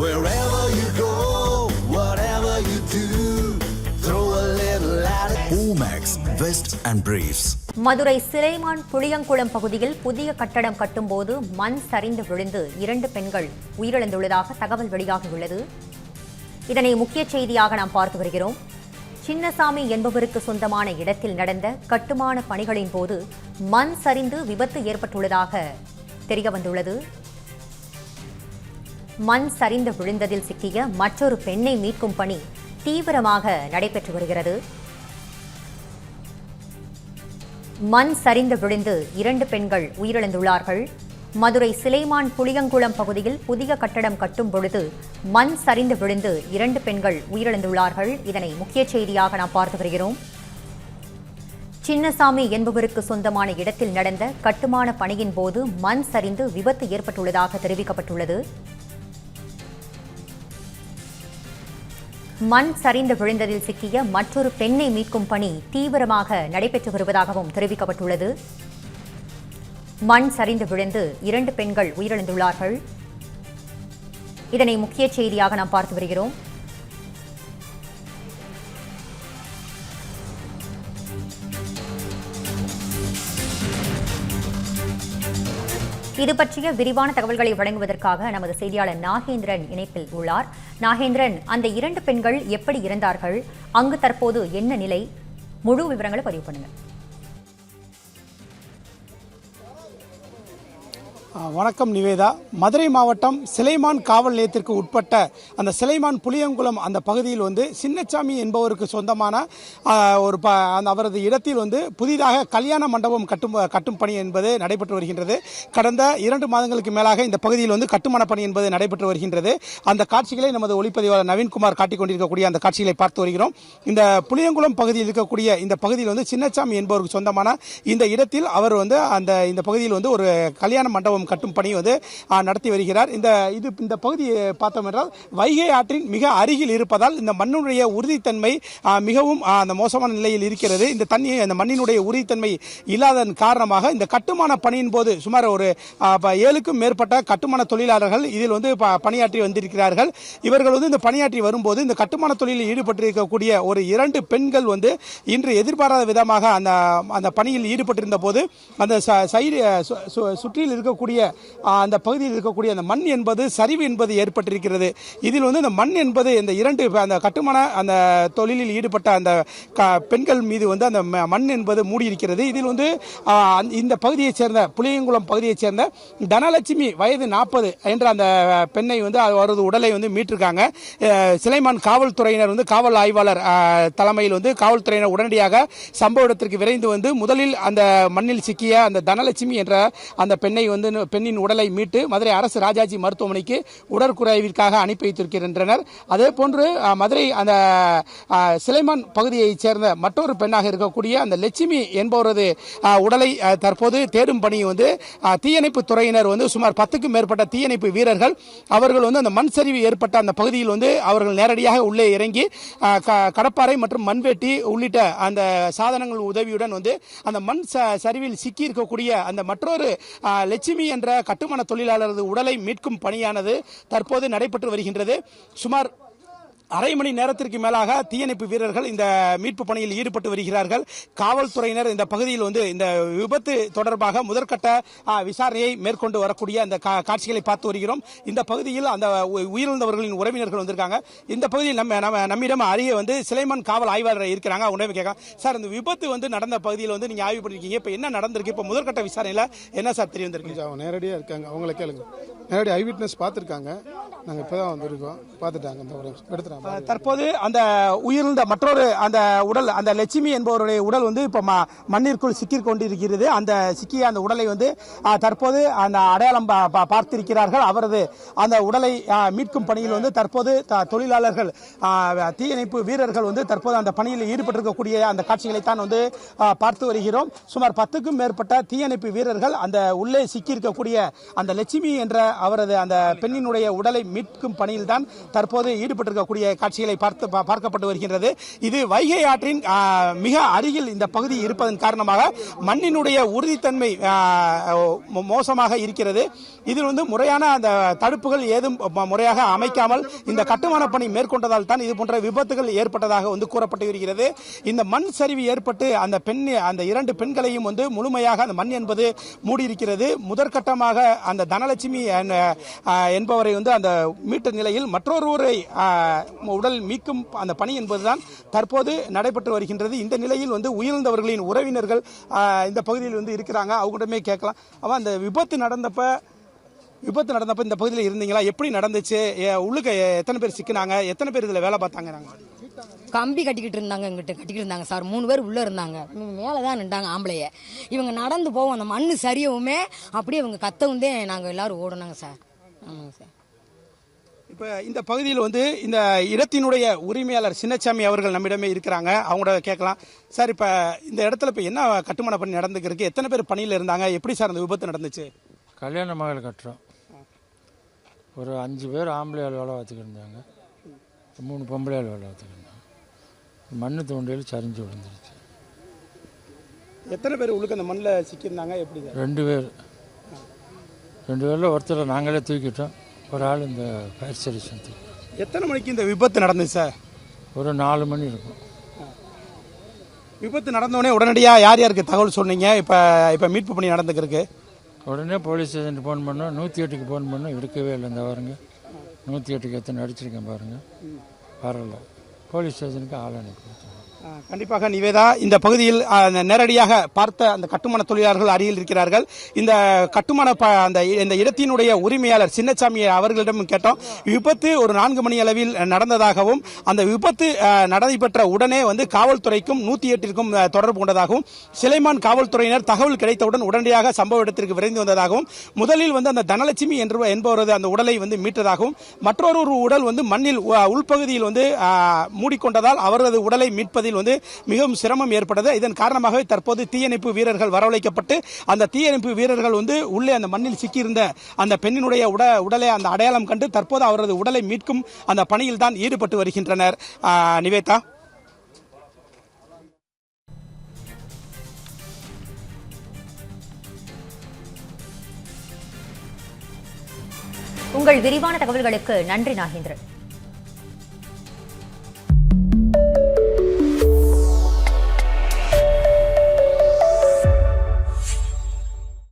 Wherever you go, whatever you do, throw a little at it. Omax, Vest and Briefs. Madurai Silaiman Puliyankulam பகுதியில் புதிய கட்டடம் கட்டும்போது மண் சரிந்து விழுந்து 2 பெண்கள் உயிரிழந்துள்ளதாக தகவல் வெளியாகியுள்ளது. இதனை முக்கிய செய்தியாக நாம் பார்த்து வருகிறோம். சின்னசாமி என்பவருக்கு சொந்தமான இடத்தில் நடந்த கட்டுமான பணிகளின் போது மண் சரிந்து விபத்து ஏற்பட்டுள்ளதாக தெரியவந்துள்ளது. மண் சரிந்து விழுந்ததில் சிக்கிய மற்றொரு பெண்ணை மீட்கும் பணி தீவிரமாக நடைபெற்று வருகிறது. மண் சரிந்து விழுந்து 2 பெண்கள் உயிரிழந்துள்ளார்கள். மதுரை சிலைமான் புளியங்குளம் பகுதியில் புதிய கட்டடம் கட்டும் பொழுது மண் சரிந்து விழுந்து 2 பெண்கள் உயிரிழந்துள்ளார்கள். இதனை முக்கிய செய்தியாக நாம் பார்த்து வருகிறோம். சின்னசாமி என்பவருக்கு சொந்தமான இடத்தில் நடந்த கட்டுமான பணியின் போது மண் சரிந்து விபத்து ஏற்பட்டுள்ளதாக தெரிவிக்கப்பட்டுள்ளது. மண் சரிந்து விழுந்ததில் சிக்கிய மற்றொரு பெண்ணை மீட்கும் பணி தீவிரமாக நடைபெற்று வருவதாகவும் தெரிவிக்கப்பட்டுள்ளது. மண் சரிந்து விழுந்து 2 பெண்கள் உயிரிழந்துள்ளார்கள். இதனை முக்கிய செய்தியாக நாம் பார்த்து வருகிறோம். இது பற்றிய விரிவான தகவல்களை வழங்குவதற்காக நமது செய்தியாளர் நாகேந்திரன் இணைப்பில் உள்ளார். நாகேந்திரன், அந்த 2 பெண்கள் எப்படி இறந்தார்கள்? அங்கு தற்போது என்ன நிலை? முழு விவரங்களை பதிவு பண்ணுங்க. வணக்கம் நிவேதா. மதுரை மாவட்டம் சிலைமான் காவல் நிலையத்திற்கு உட்பட்ட அந்த சிலைமான் புளியங்குளம் அந்த பகுதியில் சின்னசாமி என்பவருக்கு சொந்தமான அவரது இடத்தில் புதிதாக கல்யாண மண்டபம் கட்டும் பணி என்பது நடைபெற்று வருகின்றது. கடந்த 2 மாதங்களுக்கு மேலாக இந்த பகுதியில் கட்டுமான பணி என்பது நடைபெற்று வருகின்றது. அந்த காட்சிகளை நமது ஒளிப்பதிவாளர் நவீன்குமார் காட்டிக் கொண்டிருக்கக்கூடிய அந்த காட்சிகளை பார்த்து வருகிறோம். இந்த புளியங்குளம் பகுதியில் இருக்கக்கூடிய இந்த பகுதியில் சின்னசாமி என்பவருக்கு சொந்தமான இந்த இடத்தில் அவர் இந்த பகுதியில் ஒரு கல்யாண மண்டபம் கட்டும் பணி நடத்தி வருகிறார். இந்த பகுதியை பார்த்தோம் என்றால் வைகை ஆற்றின் மிக அருகில் இருப்பதால் இந்த மண்ணுடைய உறுதித்தன்மை மிகவும் அந்த மோசமான நிலையில் இருக்கிறது. இந்த மண்ணினுடைய உறுதித்தன்மை இல்லாததன் காரணமாக இந்த கட்டுமான பணியின் போது சுமார் ஒரு 7க்கும் மேற்பட்ட கட்டுமான தொழிலாளர்கள் இதில் பணியாற்றி வந்திருக்கிறார்கள். இவர்கள் இந்த பணியாற்றி வரும்போது இந்த கட்டுமான தொழிலில் ஈடுபட்டிருக்கக்கூடிய ஒரு 2 பெண்கள் இன்று எதிர்பாராத விதமாக அந்த பணியில் ஈடுபட்டிருந்த போது அந்த சைடு சுற்றியில் இருக்கக்கூடிய அந்த பகுதியில் இருக்கக்கூடிய அந்த மண் என்பது சரிவு என்பது ஏற்பட்டிருக்கிறது. இதில் இந்த மண் என்பது இந்த 2 அந்த கட்டுமான அந்த தொழிலில் ஈடுபட்ட அந்த பெண்கள் மீது அந்த மண் என்பது மூடியிருக்கிறது. இதில் இந்த பகுதியைச் சேர்ந்த புளியங்குளம் பகுதியைச் சேர்ந்த தனலட்சுமி வயது 40 என்ற அந்த பெண்ணை அவரது உடலை மீட்டிருக்காங்க. சிலைமான் காவல்துறையினர் காவல் ஆய்வாளர் தலைமையில் காவல்துறையினர் உடனடியாக சம்பவ இடத்திற்கு விரைந்து முதலில் அந்த மண்ணில் சிக்கிய அந்த தனலட்சுமி என்ற அந்த பெண்ணின் உடலை மீட்டு மதுரை அரசு ராஜாஜி மருத்துவமனைக்கு உடற்குறைவிற்காக அனுப்பி வைத்திருக்கின்றனர். அதே போன்று மதுரை அந்த சிலைமான் பகுதியைச் சேர்ந்த மற்றொரு பெண்ணாக இருக்கக்கூடிய அந்த லட்சுமி என்பவரது உடலை தற்போது தேடும் பணி தீயணைப்பு துறையினர் சுமார் 10க்கும் மேற்பட்ட தீயணைப்பு வீரர்கள் அவர்கள் அந்த மண் சரிவு ஏற்பட்ட அந்த பகுதியில் அவர்கள் நேரடியாக உள்ளே இறங்கி கடப்பாறை மற்றும் மண்வெட்டி உள்ளிட்ட அந்த சாதனங்கள் உதவியுடன் அந்த மண் சரிவில் சிக்கி இருக்கக்கூடிய அந்த மற்றொரு லட்சுமி என்ற கட்டுமான தொழிலாளரது உடலை மீட்கும் பணியானது தற்போது நடைபெற்று வருகின்றது. சுமார் அரை மணி நேரத்திற்கு மேலாக தீயணைப்பு வீரர்கள் இந்த மீட்பு பணியில் ஈடுபட்டு வருகிறார்கள். காவல்துறையினர் இந்த பகுதியில் இந்த விபத்து தொடர்பாக முதற்கட்ட விசாரணையை மேற்கொண்டு வரக்கூடிய அந்த காட்சிகளை பார்த்து வருகிறோம். இந்த பகுதியில் அந்த உயிரிழந்தவர்களின் உறவினர்கள் வந்திருக்காங்க. இந்த பகுதியில் நம்மிடம் அருகே சிலைமான் காவல் ஆய்வாளர் இருக்கிறாங்க. உடனே கேட்க, சார் இந்த விபத்து நடந்த பகுதியில் நீங்க ஆய்வு பண்ணிருக்கீங்க, இப்ப என்ன நடந்திருக்கு? இப்ப முதற்கட்ட விசாரணையில என்ன சார் தெரிய வந்திருக்கு? அவங்க நேரடியா இருக்காங்க, அவங்களை கேளுங்க. நேரடி ஐ விட்னஸ் பார்த்திருக்காங்க. நாங்க இப்பதான் வந்திருக்கோம், பார்த்துட்டாங்க. எடுத்துறாங்க. தற்போது அந்த உயிரிழந்த மற்றொரு அந்த உடல் அந்த லட்சுமி என்பவருடைய உடல் இப்ப மண்ணிற்குள் சிக்கிக் கொண்டிருக்கிறது. அந்த சிக்கிய அந்த உடலை தற்போது அந்த அடையாளம் பார்த்திருக்கிறார்கள். அவரது அந்த உடலை மீட்கும் பணியில் தற்போது தொழிலாளர்கள் தீயணைப்பு வீரர்கள் தற்போது அந்த பணியில் ஈடுபட்டிருக்கக்கூடிய அந்த காட்சிகளை தான் பார்த்து வருகிறோம். சுமார் 10க்கும் மேற்பட்ட தீயணைப்பு வீரர்கள் அந்த உள்ளே சிக்கி இருக்கக்கூடிய அந்த லட்சுமி என்ற அவரது அந்த பெண்ணினுடைய உடலை மீட்கும் பணியில் தான் தற்போது ஈடுபட்டிருக்கக்கூடிய காட்சிகளை பார்க்கப்பட்டு வருகின்றது. இது வைகை ஆற்றின் மிக அருகில் இந்த பகுதி இருப்பதன் காரணமாக மண்ணினுடைய உறுதித்தன்மை மோசமாக இருக்கிறது. இதில் முறையான அந்த தடுப்புகள் ஏதும் முறையாக அமைக்காமல் இந்த கட்டுமான பணி மேற்கொண்டதால் தான் இது போன்ற விபத்துகள் ஏற்பட்டதாக கூறப்பட்டு வருகிறது. இந்த மண் சரிவு ஏற்பட்டு அந்த இரண்டு பெண்களையும் முழுமையாக அந்த மண் என்பது மூடியிருக்கிறது. முதற்கட்டமாக அந்த தனலட்சுமி என்பவரை அந்த மீட்ட நிலையில் மற்றொருவரை உடல் மீட்கும் அந்த பணி என்பதுதான் தற்போது நடைபெற்று வருகின்றது. இந்த நிலையில் உயிரிழந்தவர்களின் உறவினர்கள் இந்த பகுதியில் இருக்கிறாங்க. அவங்களிடமே கேட்கலாம். அவன் அந்த விபத்து நடந்தப்ப இந்த பகுதியில் இருந்தீங்களா? எப்படி நடந்துச்சு? உள்ளுக்கு எத்தனை பேர் சிக்கினாங்க? எத்தனை பேர் இதில் வேலை பார்த்தாங்க? கம்பி கட்டிக்கிட்டு இருந்தாங்க, எங்கிட்ட கட்டிக்கிட்டு இருந்தாங்க சார். 3 பேர் உள்ள இருந்தாங்க, மேலே தான் நின்றாங்க ஆம்பளைய. இவங்க நடந்து போவோம், அந்த மண் சரியவுமே அப்படியே இவங்க கத்தவும் தான் நாங்கள் எல்லாரும் ஓடணுங்க சார். ஆமாங்க சார். இப்போ இந்த பகுதியில் இந்த இடத்தினுடைய உரிமையாளர் சின்னசாமி அவர்கள் நம்மிடமே இருக்கிறாங்க. அவங்களோட கேட்கலாம். சார், இப்போ இந்த இடத்துல இப்போ என்ன கட்டுமான பணி நடந்துருக்கு? எத்தனை பேர் பணியில் இருந்தாங்க? எப்படி சார் அந்த விபத்து நடந்துச்சு? கல்யாண மகள் கட்டுறோம். ஒரு 5 பேர் ஆம்பளையால் வேலை பார்த்துக்கிட்டு இருந்தாங்க, 3 பொம்பளையால் வேலை பார்த்துக்கிட்டு இருந்தாங்க. மண்ணு தோண்டியில் சரிஞ்சு விழுந்துருச்சு. எத்தனை பேர் உள்ளுக்கு அந்த மண்ணில் சிக்கியிருந்தாங்க? எப்படி? 2 பேர். 2 பேரில் ஒருத்தர் நாங்களே தூக்கிட்டோம், ஒரு ஆள் இந்த ஃபயர் சர்வீஸ் தூக்கி. எத்தனை மணிக்கு இந்த விபத்து நடந்துச்சு சார்? ஒரு 4 மணி இருக்கும். விபத்து நடந்தோடனே உடனடியாக யார் யாருக்கு தகவல் சொன்னீங்க? இப்போ மீட்பு பணி நடந்துருக்கு. உடனே போலீஸ் ஸ்டேஷனுக்கு ஃபோன் பண்ணோம், 108க்கு ஃபோன் பண்ணோம். எடுக்கவே இல்லை. இந்த பாருங்க, 108க்கு எத்தனை அடிச்சிருக்கேன் பாருங்கள். வரல. போலீஸ் ஸ்டேஷனுக்கு ஆள் அனுப்பி. கண்டிப்பாக நிவேதா, இந்த பகுதியில் நேரடியாக பார்த்த அந்த கட்டுமான தொழிலாளர்கள் அருகில் இருக்கிறார்கள். இந்த கட்டுமான இந்த இடத்தினுடைய உரிமையாளர் சின்னசாமி அவர்களிடம் கேட்டோம். விபத்து ஒரு 4 மணி அளவில் நடந்ததாகவும் அந்த விபத்து நடைபெற்ற உடனே காவல்துறைக்கும் 108ற்கும் தொடர்பு கொண்டதாகவும், சிலைமான் காவல்துறையினர் தகவல் கிடைத்தவுடன் உடனடியாக சம்பவ இடத்திற்கு விரைந்து வந்ததாகவும், முதலில் அந்த தனலட்சுமி என்பவரது அந்த உடலை மீட்டதாகவும், மற்றொரு உடல் மண்ணில் உள்பகுதியில் மூடிக்கொண்டதால் அவரது உடலை மீட்பதில் மிகவும் சிரமம் ஏற்பட்டது. இதன் காரணமாக தற்போது தீயணைப்பு வீரர்கள் வரவழைக்கப்பட்டு அந்த தீயணைப்பு வீரர்கள் உள்ளே அந்த மண்ணில் சிக்கியிருந்த அந்த பெண்ணினுடைய உடலை அந்த அடையாளம் கண்டு தற்போது அவரது உடலை மீட்கும் அந்த பணியில் தான் ஈடுபட்டு வருகின்றனர். நிவேதா, உங்கள் விரிவான தகவல்களுக்கு நன்றி நாகேந்திரன்.